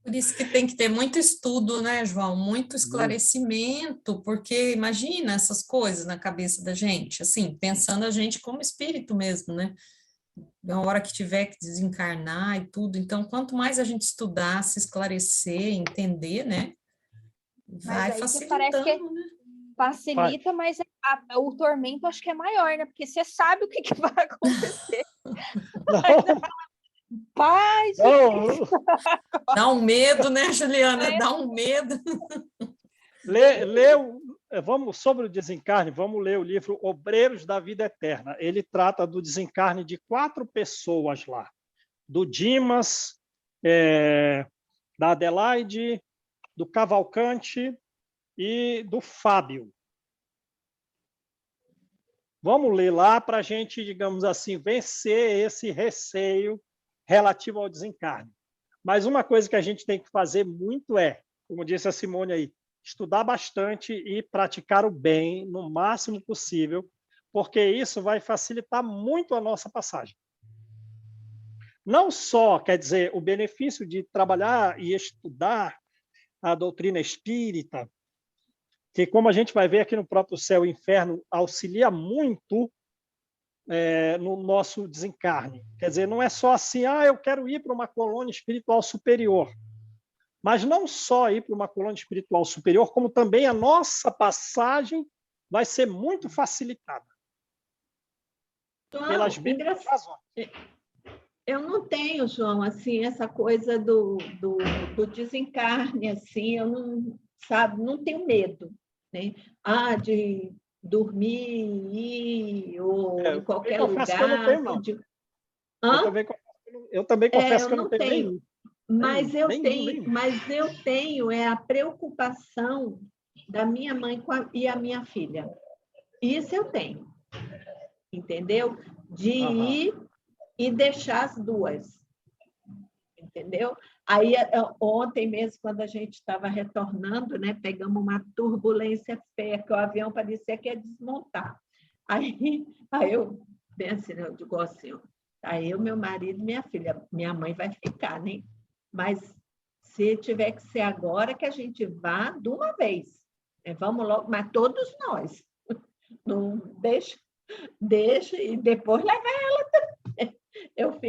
Por isso que tem que ter muito estudo, né, João? Muito esclarecimento, porque imagina essas coisas na cabeça da gente, assim, pensando a gente como espírito mesmo, né? Na hora que tiver que desencarnar e tudo. Então, quanto mais a gente estudar, se esclarecer, entender, né? Vai facilitando, né? Facilita, mas é o tormento acho que é maior, né? Porque você sabe o que vai acontecer. Não, Pai, não. Dá um medo, né, Juliana? Dá um medo. Vamos sobre o desencarne, vamos ler o livro Obreiros da Vida Eterna. Ele trata do desencarne de 4 pessoas lá, do Dimas, da Adelaide, do Cavalcante e do Fábio. Vamos ler lá para a gente, digamos assim, vencer esse receio relativo ao desencarne. Mas uma coisa que a gente tem que fazer muito como disse a Simone aí, estudar bastante e praticar o bem no máximo possível, porque isso vai facilitar muito a nossa passagem. Não só, quer dizer, o benefício de trabalhar e estudar a doutrina espírita, que, como a gente vai ver aqui no próprio Céu e Inferno, auxilia muito no nosso desencarne. Quer dizer, não é só assim, eu quero ir para uma colônia espiritual superior. Mas não só ir para uma colônia espiritual superior, como também a nossa passagem vai ser muito facilitada. Pelas mesmas razões. Eu não tenho, João, assim, essa coisa do desencarne, assim, eu não, sabe, não tenho medo, né? De dormir ou em qualquer lugar. Que eu não tenho, não. Eu também confesso que eu não tenho nenhum. Mas eu tenho a preocupação da minha mãe e a minha filha. Isso eu tenho, entendeu? De ir e deixar as duas, entendeu? Aí, ontem mesmo, quando a gente estava retornando, né, pegamos uma turbulência feia, que o avião parecia que ia desmontar. Aí eu bem assim, eu digo assim, aí meu marido e minha filha, minha mãe vai ficar, né? Mas se tiver que ser agora, que a gente vá de uma vez. Vamos logo, mas todos nós. Não deixa e depois leva ela também. Eu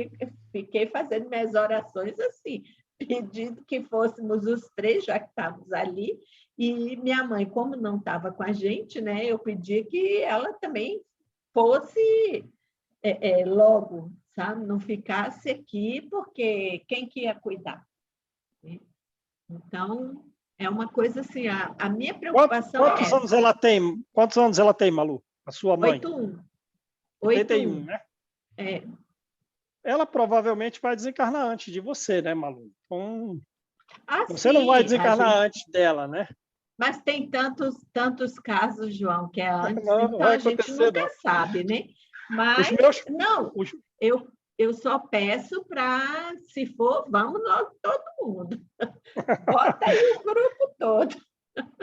fiquei fazendo minhas orações assim, pedindo que fôssemos os 3, já que estávamos ali. E minha mãe, como não estava com a gente, né, eu pedi que ela também fosse logo, sabe? Não ficasse aqui, porque quem que ia cuidar? Então, é uma coisa assim, a minha preocupação quantos anos ela tem? Quantos anos ela tem, Malu? A sua mãe? 81, né? Ela provavelmente vai desencarnar antes de você, né, Malu? Então, você não vai desencarnar antes dela, né? Mas tem tantos casos, João, que é antes, não então a gente nunca sabe, né? Mas, eu só peço para, se for, vamos logo todo mundo. Bota aí o grupo todo.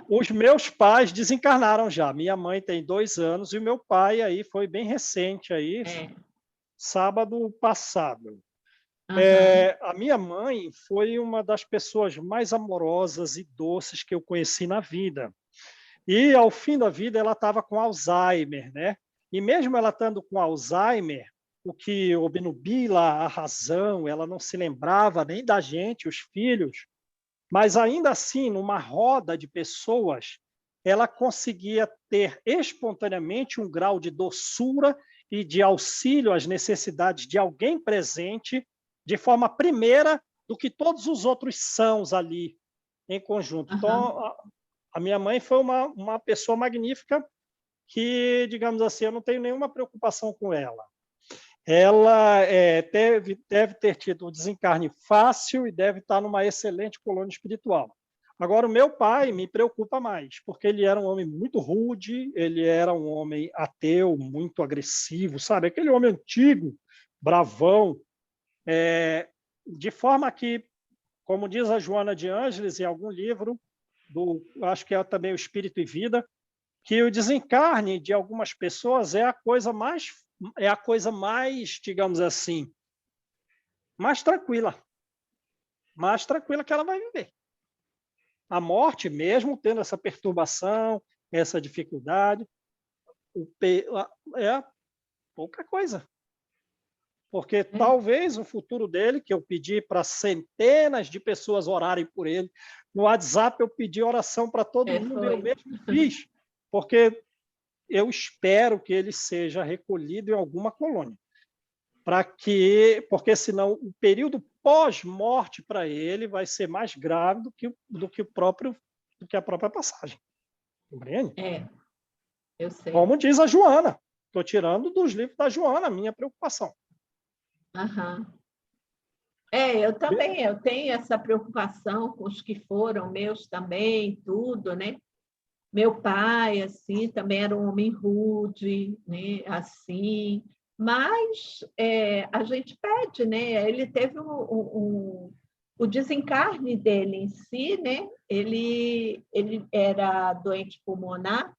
Os meus pais desencarnaram já. Minha mãe tem 2 anos e o meu pai aí foi bem recente, aí, sábado passado. A minha mãe foi uma das pessoas mais amorosas e doces que eu conheci na vida. E, ao fim da vida, ela estava com Alzheimer, né? E mesmo ela estando com Alzheimer, o que obnubila a razão, ela não se lembrava nem da gente, os filhos, mas ainda assim, numa roda de pessoas, ela conseguia ter espontaneamente um grau de doçura e de auxílio às necessidades de alguém presente, de forma primeira do que todos os outros sãos ali em conjunto. Então, a minha mãe foi uma pessoa magnífica que, digamos assim, eu não tenho nenhuma preocupação com ela. Ela deve ter tido um desencarne fácil e deve estar numa excelente colônia espiritual. Agora, o meu pai me preocupa mais, porque ele era um homem muito rude, ele era um homem ateu, muito agressivo, sabe? Aquele homem antigo, bravão, de forma que, como diz a Joana de Ângeles em algum livro, acho que é também o Espírito e Vida, que o desencarne de algumas pessoas é a coisa mais, digamos assim, mais tranquila que ela vai viver. A morte, mesmo tendo essa perturbação, essa dificuldade, é pouca coisa. Porque talvez o futuro dele, que eu pedi para centenas de pessoas orarem por ele, no WhatsApp eu pedi oração para todo mundo, e eu mesmo fiz, porque eu espero que ele seja recolhido em alguma colônia, porque senão o período pós-morte para ele vai ser mais grave do que a própria passagem. Compreende? Eu sei. Como diz a Joana. Estou tirando dos livros da Joana a minha preocupação. Uhum. Eu também, eu tenho essa preocupação com os que foram meus também, tudo, né? Meu pai, assim, também era um homem rude, né? Assim, mas a gente pede, né? Ele teve o desencarne dele em si, né? Ele era doente pulmonar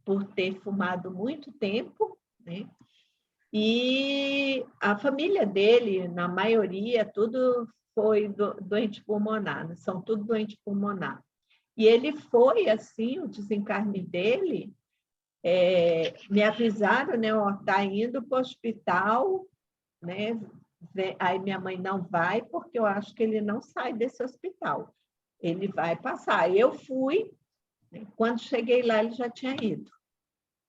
por ter fumado muito tempo, né? E a família dele, na maioria, tudo foi doente pulmonar, né? São tudo doente pulmonar. E ele foi, assim, o desencarne dele, me avisaram, né? Está indo para o hospital, né? Aí minha mãe não vai, porque eu acho que ele não sai desse hospital. Ele vai passar. Eu fui, né? Quando cheguei lá, ele já tinha ido,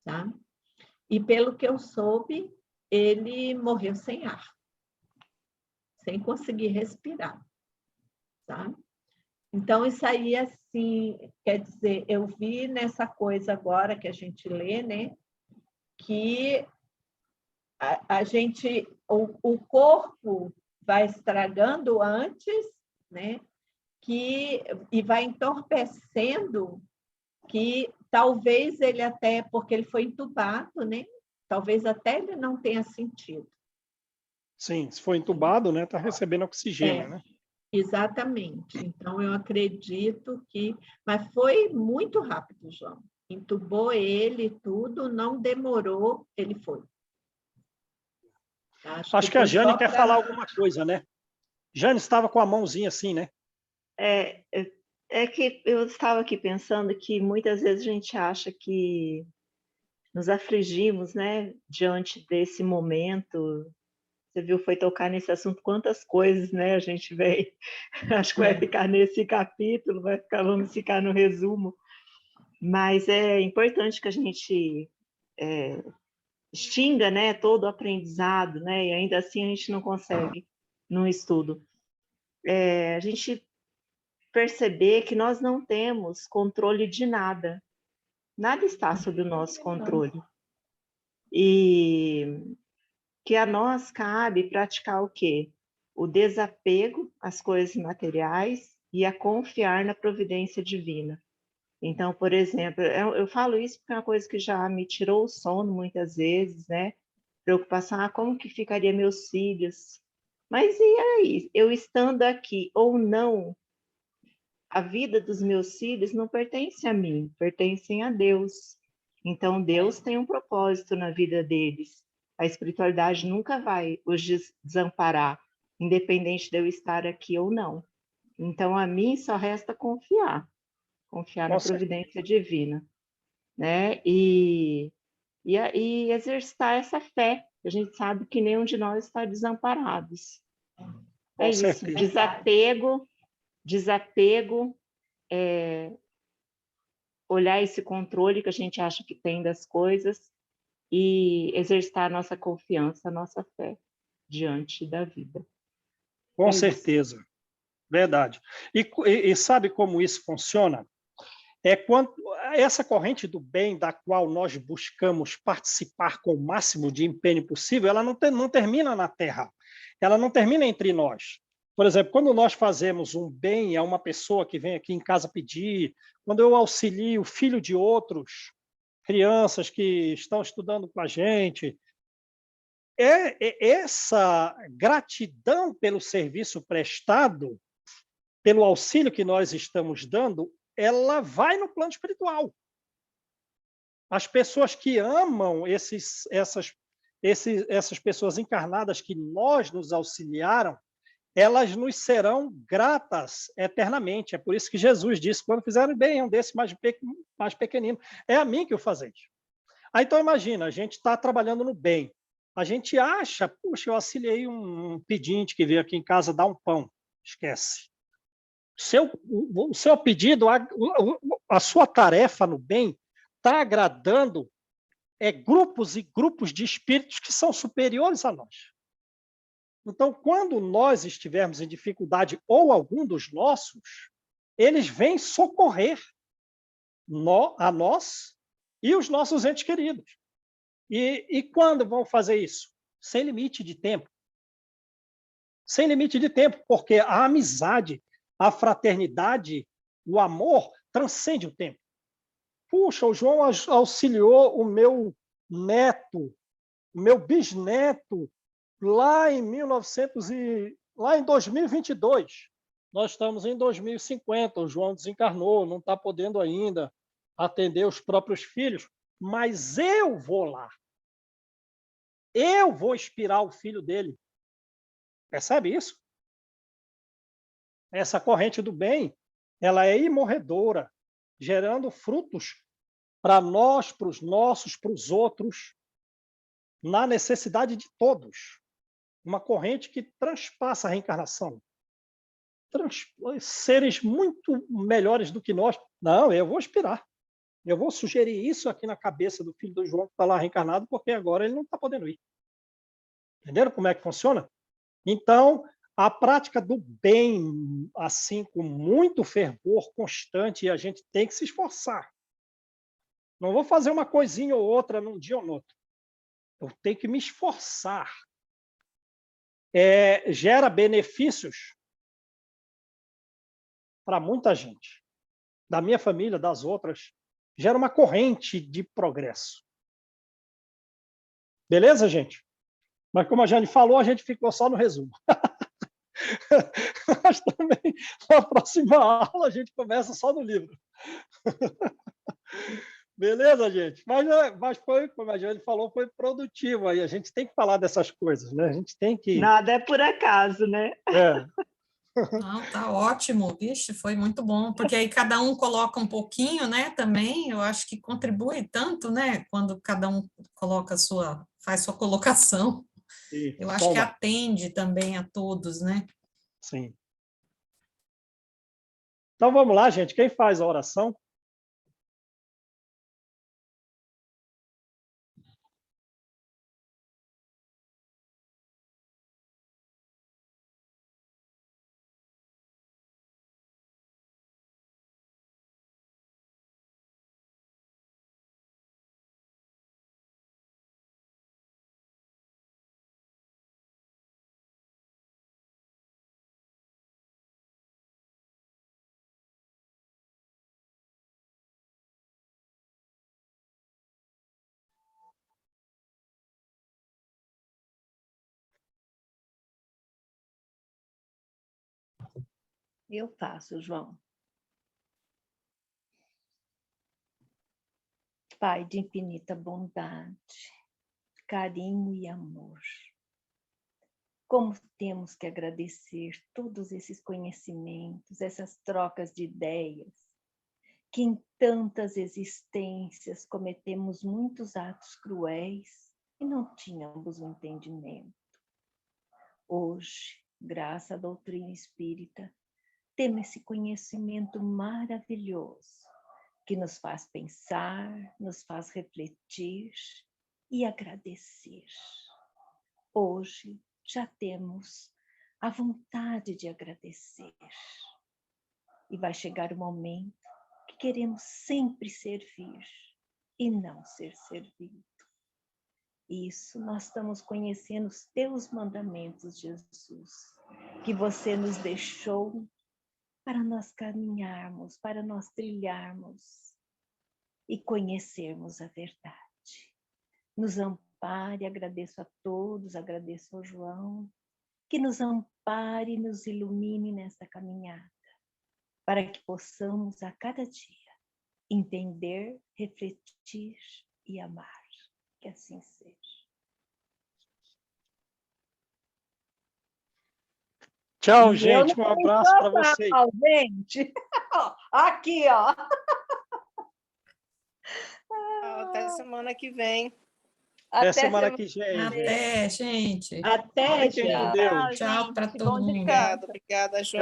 tá? E pelo que eu soube, ele morreu sem ar, sem conseguir respirar, tá? Então, isso aí, assim, quer dizer, eu vi nessa coisa agora que a gente lê, né, que a gente, o corpo vai estragando antes, né, e vai entorpecendo, que talvez ele até, porque ele foi entubado, né, talvez até ele não tenha sentido. Sim, se for entubado, né, está recebendo oxigênio, né? Exatamente. Então, eu acredito que... Mas foi muito rápido, João. Entubou ele, tudo, não demorou, ele foi. Acho que a Jane quer falar alguma coisa, né? Jane estava com a mãozinha assim, né? É que eu estava aqui pensando que muitas vezes a gente acha que nos afligimos, né, diante desse momento. Você viu, foi tocar nesse assunto, quantas coisas, né, a gente vem, acho que vai ficar nesse capítulo, vamos ficar no resumo, mas é importante que a gente extinga, né, todo o aprendizado, né, e ainda assim a gente não consegue no estudo. A gente perceber que nós não temos controle de nada, nada está sob o nosso controle, e que a nós cabe praticar o quê? O desapego às coisas materiais e a confiar na providência divina. Então, por exemplo, eu falo isso porque é uma coisa que já me tirou o sono muitas vezes, né? Preocupação, como que ficaria meus filhos? Mas e aí? Eu estando aqui ou não, a vida dos meus filhos não pertence a mim, pertencem a Deus. Então, Deus tem um propósito na vida deles. A espiritualidade nunca vai os desamparar, independente de eu estar aqui ou não. Então, a mim só resta confiar na providência divina, né? E exercitar essa fé. A gente sabe que nenhum de nós está desamparados. É isso, desapego, olhar esse controle que a gente acha que tem das coisas e exercitar a nossa confiança, a nossa fé diante da vida. Com certeza, verdade. E sabe como isso funciona? Quando essa corrente do bem da qual nós buscamos participar com o máximo de empenho possível, ela não termina na Terra, ela não termina entre nós. Por exemplo, quando nós fazemos um bem a uma pessoa que vem aqui em casa pedir, quando eu auxilio o filho de outros, crianças que estão estudando com a gente, essa gratidão pelo serviço prestado, pelo auxílio que nós estamos dando, ela vai no plano espiritual. As pessoas que amam essas pessoas encarnadas que nos auxiliaram, elas nos serão gratas eternamente. É por isso que Jesus disse, quando fizerem bem a um desses mais pequenino, é a mim que o fazeis. Então, imagina, a gente está trabalhando no bem. A gente acha, puxa, eu auxiliei um pedinte que veio aqui em casa dar um pão. Esquece. O seu pedido, a sua tarefa no bem, está agradando grupos e grupos de espíritos que são superiores a nós. Então, quando nós estivermos em dificuldade, ou algum dos nossos, eles vêm socorrer a nós e os nossos entes queridos. E quando vão fazer isso? Sem limite de tempo. Sem limite de tempo, porque a amizade, a fraternidade, o amor transcende o tempo. Puxa, o João auxiliou o meu neto, o meu bisneto, lá em 2022. Nós estamos em 2050, o João desencarnou, não está podendo ainda atender os próprios filhos, mas eu vou lá. Eu vou inspirar o filho dele. Percebe isso? Essa corrente do bem, ela é imorredora, gerando frutos para nós, para os nossos, para os outros, na necessidade de todos. Uma corrente que transpassa a reencarnação. Seres muito melhores do que nós. Não, eu vou inspirar. Eu vou sugerir isso aqui na cabeça do filho do João que está lá reencarnado, porque agora ele não está podendo ir. Entenderam como é que funciona? Então, a prática do bem, assim, com muito fervor constante, e a gente tem que se esforçar. Não vou fazer uma coisinha ou outra num dia ou no outro. Eu tenho que me esforçar. Gera benefícios para muita gente. Da minha família, das outras. Gera uma corrente de progresso. Beleza, gente? Mas como a Jane falou, a gente ficou só no resumo. Mas também, na próxima aula, a gente começa só no livro. Beleza, gente? Mas foi, como a Jane falou, foi produtivo aí. A gente tem que falar dessas coisas, né? A gente tem que... Nada é por acaso, né? Não, tá ótimo, vixe, foi muito bom, porque aí cada um coloca um pouquinho, né, também, eu acho que contribui tanto, né, quando cada um faz sua colocação. Sim, eu acho que atende também a todos, né? Sim. Então, vamos lá, gente. Quem faz a oração? Eu faço, João. Pai de infinita bondade, carinho e amor, como temos que agradecer todos esses conhecimentos, essas trocas de ideias, que em tantas existências cometemos muitos atos cruéis e não tínhamos o entendimento. Hoje, graças à doutrina espírita, temos esse conhecimento maravilhoso que nos faz pensar, nos faz refletir e agradecer. Hoje já temos a vontade de agradecer. E vai chegar o momento que queremos sempre servir e não ser servido. Isso nós estamos conhecendo os teus mandamentos, Jesus, que você nos deixou para nós caminharmos, para nós trilharmos e conhecermos a verdade. Nos ampare, agradeço a todos, agradeço ao João, que nos ampare e nos ilumine nessa caminhada, para que possamos a cada dia entender, refletir e amar. Que assim seja. Tchau, gente. Um abraço para vocês. Gente. Aqui, ó. Até semana que vem. Até semana que vem. Até, gente. Até, tchau. Tchau para todo mundo. Obrigada, João.